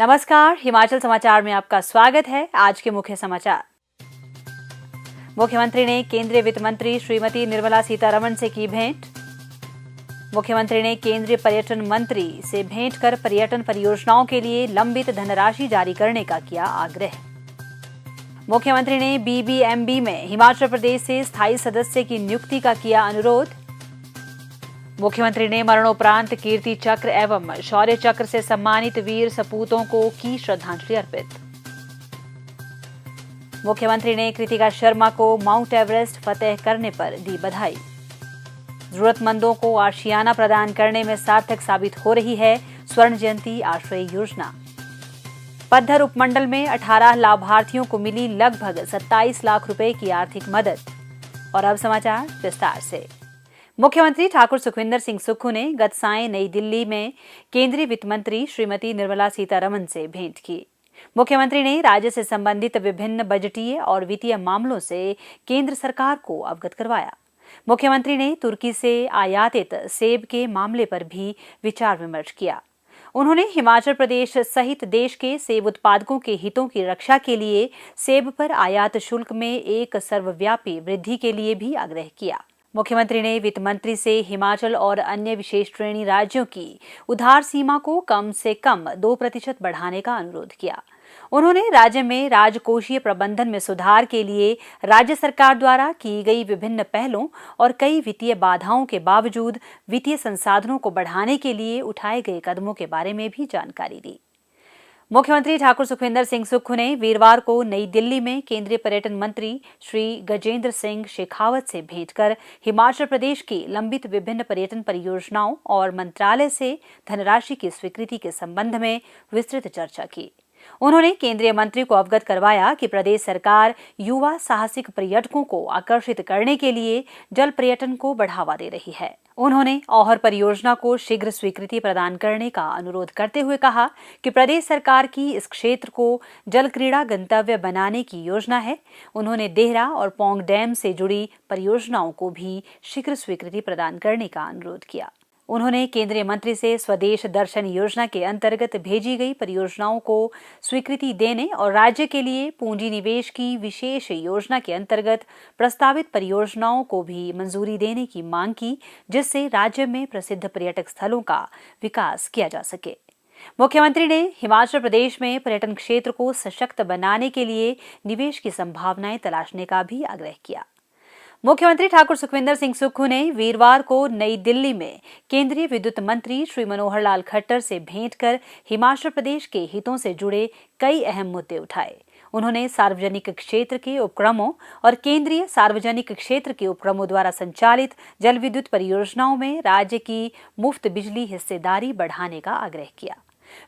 नमस्कार, हिमाचल समाचार में आपका स्वागत है। आज के मुख्य समाचार। मुख्यमंत्री ने केंद्रीय वित्त मंत्री श्रीमती निर्मला सीतारमण से की भेंट। मुख्यमंत्री ने केंद्रीय पर्यटन मंत्री से भेंट कर पर्यटन परियोजनाओं के लिए लंबित धनराशि जारी करने का किया आग्रह। मुख्यमंत्री ने बीबीएमबी में हिमाचल प्रदेश से स्थायी सदस्य की नियुक्ति का किया अनुरोध। मुख्यमंत्री ने मरणोपरांत कीर्ति चक्र एवं शौर्य चक्र से सम्मानित वीर सपूतों को की श्रद्धांजलि अर्पित। मुख्यमंत्री ने कृतिका शर्मा को माउंट एवरेस्ट फतेह करने पर दी बधाई। जरूरतमंदों को आशियाना प्रदान करने में सार्थक साबित हो रही है स्वर्ण जयंती आश्रय योजना। पद्धर उपमंडल में 18 लाभार्थियों को मिली लगभग 27 लाख रुपए की आर्थिक मदद। और अब समाचार विस्तार से। मुख्यमंत्री ठाकुर सुखविंदर सिंह सुक्खू ने गत सायं नई दिल्ली में केंद्रीय वित्त मंत्री श्रीमती निर्मला सीतारमण से भेंट की। मुख्यमंत्री ने राज्य से संबंधित विभिन्न बजटीय और वित्तीय मामलों से केंद्र सरकार को अवगत करवाया। मुख्यमंत्री ने तुर्की से आयातित सेब के मामले पर भी विचार विमर्श किया। उन्होंने हिमाचल प्रदेश सहित देश के सेब उत्पादकों के हितों की रक्षा के लिए सेब पर आयात शुल्क में एक सर्वव्यापी वृद्धि के लिए भी आग्रह किया। मुख्यमंत्री ने वित्त मंत्री से हिमाचल और अन्य विशेष श्रेणी राज्यों की उधार सीमा को कम से कम 2% बढ़ाने का अनुरोध किया। उन्होंने राज्य में राजकोषीय प्रबंधन में सुधार के लिए राज्य सरकार द्वारा की गई विभिन्न पहलों और कई वित्तीय बाधाओं के बावजूद वित्तीय संसाधनों को बढ़ाने के लिए उठाए गए कदमों के बारे में भी जानकारी दी। मुख्यमंत्री ठाकुर सुखविंदर सिंह सुक्खू ने वीरवार को नई दिल्ली में केंद्रीय पर्यटन मंत्री श्री गजेंद्र सिंह शेखावत से भेंट कर हिमाचल प्रदेश की लंबित विभिन्न पर्यटन परियोजनाओं और मंत्रालय से धनराशि की स्वीकृति के संबंध में विस्तृत चर्चा की। उन्होंने केंद्रीय मंत्री को अवगत करवाया कि प्रदेश सरकार युवा साहसिक पर्यटकों को आकर्षित करने के लिए जल पर्यटन को बढ़ावा दे रही है। उन्होंने औहर परियोजना को शीघ्र स्वीकृति प्रदान करने का अनुरोध करते हुए कहा कि प्रदेश सरकार की इस क्षेत्र को जल क्रीड़ा गंतव्य बनाने की योजना है। उन्होंने देहरा और पौंग डैम से जुड़ी परियोजनाओं को भी शीघ्र स्वीकृति प्रदान करने का अनुरोध किया। उन्होंने केंद्रीय मंत्री से स्वदेश दर्शन योजना के अंतर्गत भेजी गई परियोजनाओं को स्वीकृति देने और राज्य के लिए पूंजी निवेश की विशेष योजना के अंतर्गत प्रस्तावित परियोजनाओं को भी मंजूरी देने की मांग की, जिससे राज्य में प्रसिद्ध पर्यटक स्थलों का विकास किया जा सके। मुख्यमंत्री ने हिमाचल प्रदेश में पर्यटन क्षेत्र को सशक्त बनाने के लिए निवेश की संभावनाएं तलाशने का भी आग्रह किया। मुख्यमंत्री ठाकुर सुखविंदर सिंह सुक्खू ने वीरवार को नई दिल्ली में केंद्रीय विद्युत मंत्री श्री मनोहर लाल खट्टर से भेंट कर हिमाचल प्रदेश के हितों से जुड़े कई अहम मुद्दे उठाए। उन्होंने सार्वजनिक क्षेत्र के उपक्रमों और केंद्रीय सार्वजनिक क्षेत्र के उपक्रमों द्वारा संचालित जल विद्युत परियोजनाओं में राज्य की मुफ्त बिजली हिस्सेदारी बढ़ाने का आग्रह किया,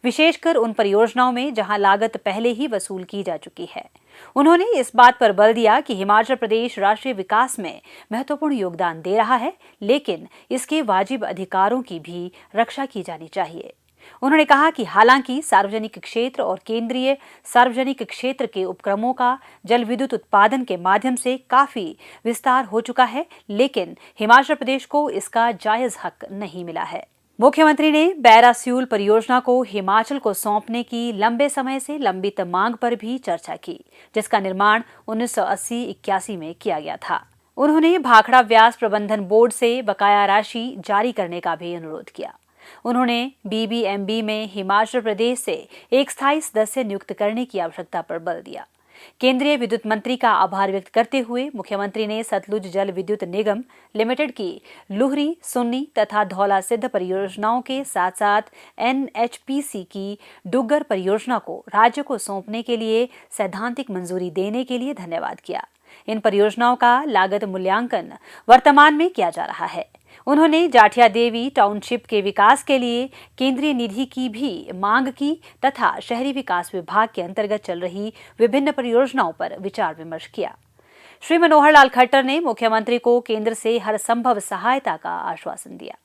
विशेषकर उन परियोजनाओं में जहां लागत पहले ही वसूल की जा चुकी है। उन्होंने इस बात पर बल दिया कि हिमाचल प्रदेश राष्ट्रीय विकास में महत्वपूर्ण योगदान दे रहा है, लेकिन इसके वाजिब अधिकारों की भी रक्षा की जानी चाहिए। उन्होंने कहा कि हालांकि सार्वजनिक क्षेत्र और केंद्रीय सार्वजनिक क्षेत्र के उपक्रमों का जल विद्युत उत्पादन के माध्यम से काफी विस्तार हो चुका है, लेकिन हिमाचल प्रदेश को इसका जायज हक नहीं मिला है। मुख्यमंत्री ने बैरास्यूल परियोजना को हिमाचल को सौंपने की लंबे समय से लंबित मांग पर भी चर्चा की, जिसका निर्माण 1980-81 में किया गया था। उन्होंने भाखड़ा व्यास प्रबंधन बोर्ड से बकाया राशि जारी करने का भी अनुरोध किया। उन्होंने बीबीएमबी में हिमाचल प्रदेश से एक स्थायी सदस्य नियुक्त करने की आवश्यकता पर बल दिया। केंद्रीय विद्युत मंत्री का आभार व्यक्त करते हुए मुख्यमंत्री ने सतलुज जल विद्युत निगम लिमिटेड की लुहरी, सुन्नी तथा धौला सिद्ध परियोजनाओं के साथ साथ एनएचपीसी की डुग्गर परियोजना को राज्य को सौंपने के लिए सैद्धांतिक मंजूरी देने के लिए धन्यवाद किया। इन परियोजनाओं का लागत मूल्यांकन वर्तमान में किया जा रहा है। उन्होंने जाठिया देवी टाउनशिप के विकास के लिए केंद्रीय निधि की भी मांग की तथा शहरी विकास विभाग के अंतर्गत चल रही विभिन्न परियोजनाओं पर विचार विमर्श किया। श्री मनोहर लाल खट्टर ने मुख्यमंत्री को केंद्र से हर संभव सहायता का आश्वासन दिया।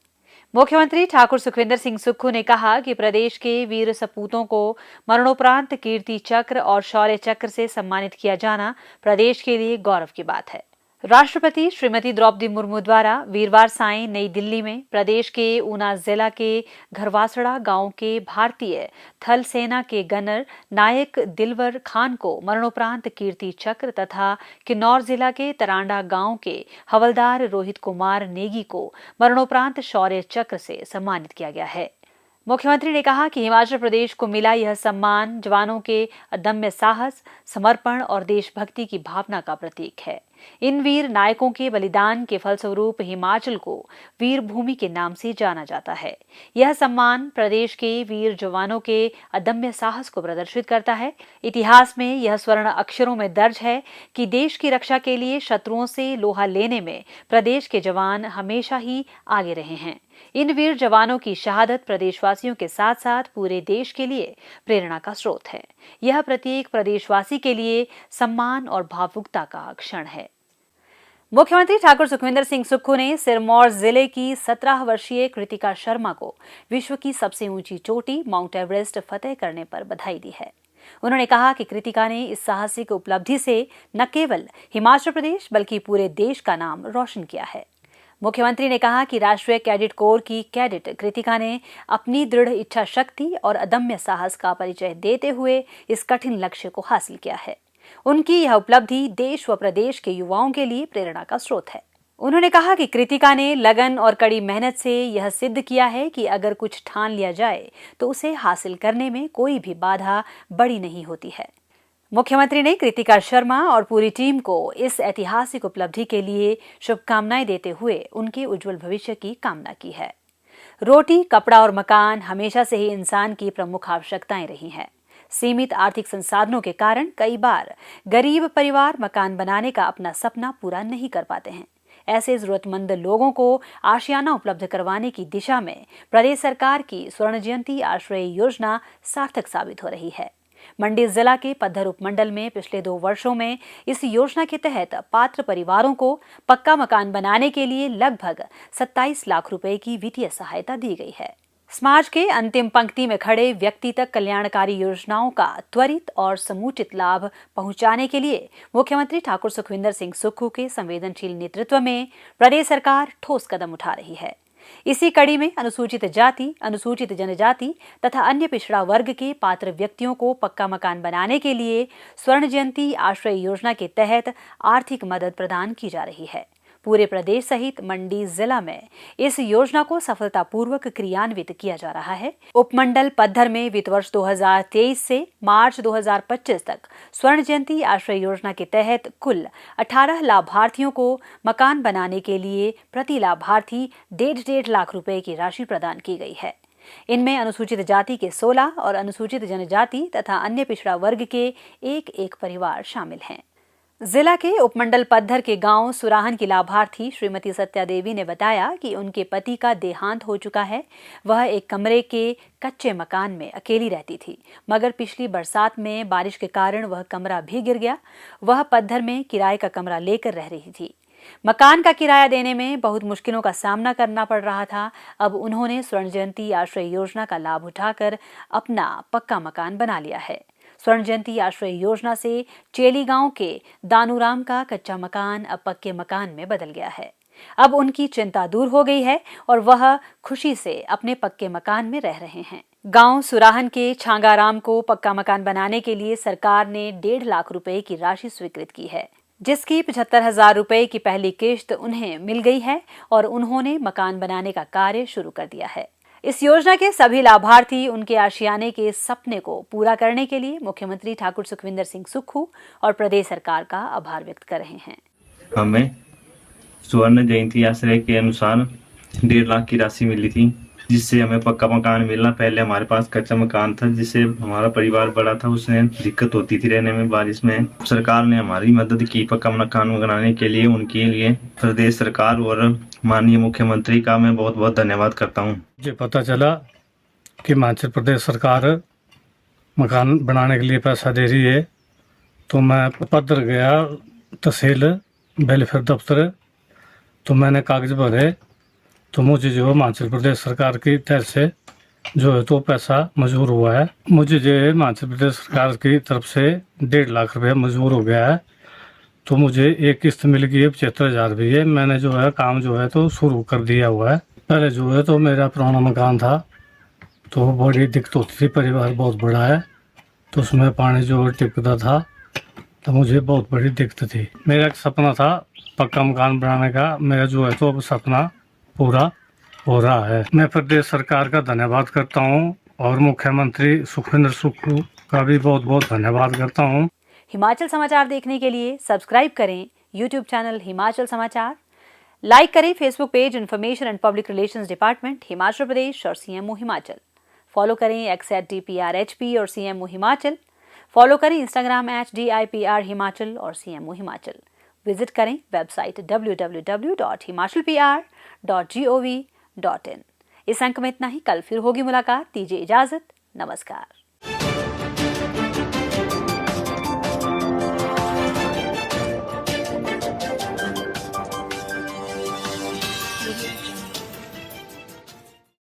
मुख्यमंत्री ठाकुर सुखविंदर सिंह सुक्खू ने कहा कि प्रदेश के वीर सपूतों को मरणोपरांत कीर्ति चक्र और शौर्य चक्र से सम्मानित किया जाना प्रदेश के लिए गौरव की बात है। राष्ट्रपति श्रीमती द्रौपदी मुर्मू द्वारा वीरवार सायं नई दिल्ली में प्रदेश के ऊना जिला के घरवासड़ा गांव के भारतीय थल सेना के गनर नायक दिलवर खान को मरणोपरांत कीर्ति चक्र तथा किन्नौर जिला के तरांडा गांव के हवलदार रोहित कुमार नेगी को मरणोपरांत शौर्य चक्र से सम्मानित किया गया है। मुख्यमंत्री ने कहा कि हिमाचल प्रदेश को मिला यह सम्मान जवानों के अदम्य साहस, समर्पण और देशभक्ति की भावना का प्रतीक है। इन वीर नायकों के बलिदान के फलस्वरूप हिमाचल को वीर भूमि के नाम से जाना जाता है। यह सम्मान प्रदेश के वीर जवानों के अदम्य साहस को प्रदर्शित करता है। इतिहास में यह स्वर्ण अक्षरों में दर्ज है कि देश की रक्षा के लिए शत्रुओं से लोहा लेने में प्रदेश के जवान हमेशा ही आगे रहे हैं। इन वीर जवानों की शहादत प्रदेशवासियों के साथ साथ पूरे देश के लिए प्रेरणा का स्रोत है। यह प्रत्येक प्रदेशवासी के लिए सम्मान और भावुकता का क्षण है। मुख्यमंत्री ठाकुर सुखविंदर सिंह सुक्खू ने सिरमौर जिले की 17 वर्षीय कृतिका शर्मा को विश्व की सबसे ऊंची चोटी माउंट एवरेस्ट फतेह करने पर बधाई दी है। उन्होंने कहा कि कृतिका ने इस साहसिक उपलब्धि से न केवल हिमाचल प्रदेश बल्कि पूरे देश का नाम रोशन किया है। मुख्यमंत्री ने कहा कि राष्ट्रीय कैडेट कोर की कैडेट कृतिका ने अपनी दृढ़ इच्छा शक्ति और अदम्य साहस का परिचय देते हुए इस कठिन लक्ष्य को हासिल किया है। उनकी यह उपलब्धि देश व प्रदेश के युवाओं के लिए प्रेरणा का स्रोत है। उन्होंने कहा कि कृतिका ने लगन और कड़ी मेहनत से यह सिद्ध किया है कि अगर कुछ ठान लिया जाए तो उसे हासिल करने में कोई भी बाधा बड़ी नहीं होती है। मुख्यमंत्री ने कृतिका शर्मा और पूरी टीम को इस ऐतिहासिक उपलब्धि के लिए शुभकामनाएं देते हुए उनके उज्जवल भविष्य की कामना की है। रोटी, कपड़ा और मकान हमेशा से ही इंसान की प्रमुख आवश्यकताएं रही हैं। सीमित आर्थिक संसाधनों के कारण कई बार गरीब परिवार मकान बनाने का अपना सपना पूरा नहीं कर पाते हैं। ऐसे जरूरतमंद लोगों को आशियाना उपलब्ध करवाने की दिशा में प्रदेश सरकार की स्वर्ण जयंती आश्रय योजना सार्थक साबित हो रही है। मंडी जिला के पद्धर उपमंडल में पिछले 2 वर्षों में इस योजना के तहत पात्र परिवारों को पक्का मकान बनाने के लिए लगभग 27 लाख रुपए की वित्तीय सहायता दी गई है। समाज के अंतिम पंक्ति में खड़े व्यक्ति तक कल्याणकारी योजनाओं का त्वरित और समुचित लाभ पहुंचाने के लिए मुख्यमंत्री ठाकुर सुखविंदर सिंह सुक्खू के संवेदनशील नेतृत्व में प्रदेश सरकार ठोस कदम उठा रही है। इसी कड़ी में अनुसूचित जाति, अनुसूचित जनजाति तथा अन्य पिछड़ा वर्ग के पात्र व्यक्तियों को पक्का मकान बनाने के लिए स्वर्ण जयंती आश्रय योजना के तहत आर्थिक मदद प्रदान की जा रही है। पूरे प्रदेश सहित मंडी जिला में इस योजना को सफलतापूर्वक क्रियान्वित किया जा रहा है। उपमंडल पद्धर में वित्त वर्ष 2023 से मार्च 2025 तक स्वर्ण जयंती आश्रय योजना के तहत कुल 18 लाभार्थियों को मकान बनाने के लिए प्रति लाभार्थी 1.5 लाख रुपए की राशि प्रदान की गई है। इनमें अनुसूचित जाति के 16 और अनुसूचित जनजाति तथा अन्य पिछड़ा वर्ग के एक परिवार शामिल हैं। जिला के उपमंडल पद्धर के गांव सुराहन की लाभार्थी श्रीमती सत्या देवी ने बताया कि उनके पति का देहांत हो चुका है। वह एक कमरे के कच्चे मकान में अकेली रहती थी, मगर पिछली बरसात में बारिश के कारण वह कमरा भी गिर गया। वह पद्धर में किराए का कमरा लेकर रह रही थी। मकान का किराया देने में बहुत मुश्किलों का सामना करना पड़ रहा था। अब उन्होंने स्वर्ण जयंती आश्रय योजना का लाभ उठाकर अपना पक्का मकान बना लिया है। स्वर्ण जयंती आश्रय योजना से चेली गांव के दानूराम का कच्चा मकान अब पक्के मकान में बदल गया है। अब उनकी चिंता दूर हो गई है और वह खुशी से अपने पक्के मकान में रह रहे हैं। गांव सुराहन के छांगाराम को पक्का मकान बनाने के लिए सरकार ने 1.5 लाख रुपए की राशि स्वीकृत की है, जिसकी 75,000 रुपए की पहली किश्त उन्हें मिल गई है और उन्होंने मकान बनाने का कार्य शुरू कर दिया है। इस योजना के सभी लाभार्थी उनके आशियाने के सपने को पूरा करने के लिए मुख्यमंत्री ठाकुर सुखविंदर सिंह सुक्खू और प्रदेश सरकार का आभार व्यक्त कर रहे हैं। हमें स्वर्ण जयंती आश्रय के अनुसार 1.5 लाख की राशि मिली थी, जिससे हमें पक्का मकान मिलना। पहले हमारे पास कच्चा मकान था, जिससे हमारा परिवार बड़ा था, उसमें दिक्कत होती थी रहने में बारिश में। सरकार ने हमारी मदद की पक्का मकान बनाने के लिए। उनके लिए प्रदेश सरकार और माननीय मुख्यमंत्री का मैं बहुत बहुत धन्यवाद करता हूँ। मुझे पता चला कि हिमाचल प्रदेश सरकार मकान बनाने के लिए पैसा दे रही है, तो मैं पत्र गया तहसील वेलफेयर दफ्तर, तो मैंने कागज भरे, तो मुझे जो हिमाचल प्रदेश सरकार की तरफ से जो है तो पैसा मंजूर हुआ है। मुझे जो है हिमाचल प्रदेश सरकार की तरफ से 1.5 लाख रुपए मंजूर हो गया है। तो मुझे एक किस्त मिल गई है 75,000 भी है। मैंने जो है काम जो है तो शुरू कर दिया हुआ है। पहले जो है तो मेरा पुराना मकान था तो बड़ी दिक्कत होती थी, परिवार बहुत बड़ा है तो उसमें पानी जो है टिकता था तो मुझे बहुत बड़ी दिक्कत थी। मेरा एक सपना था पक्का मकान बनाने का, मेरा जो है तो अब सपना पूरा हो रहा है। मैं प्रदेश सरकार का धन्यवाद करता हूँ और मुख्यमंत्री सुखविंदर सुक्खू का भी बहुत बहुत धन्यवाद करता हूँ। हिमाचल समाचार देखने के लिए सब्सक्राइब करें यूट्यूब चैनल हिमाचल समाचार, लाइक करें Facebook page information and public relations department Himachal Pradesh और CMO हिमाचल, फॉलो करें @DPRHP और CMO हिमाचल, फॉलो करें इंस्टाग्राम @DIPR हिमाचल और CMO हिमाचल, विजिट करें वेबसाइट www.himalpr.gov.in। इस अंक में इतना ही, कल फिर होगी मुलाकात, दीजिए इजाजत, नमस्कार।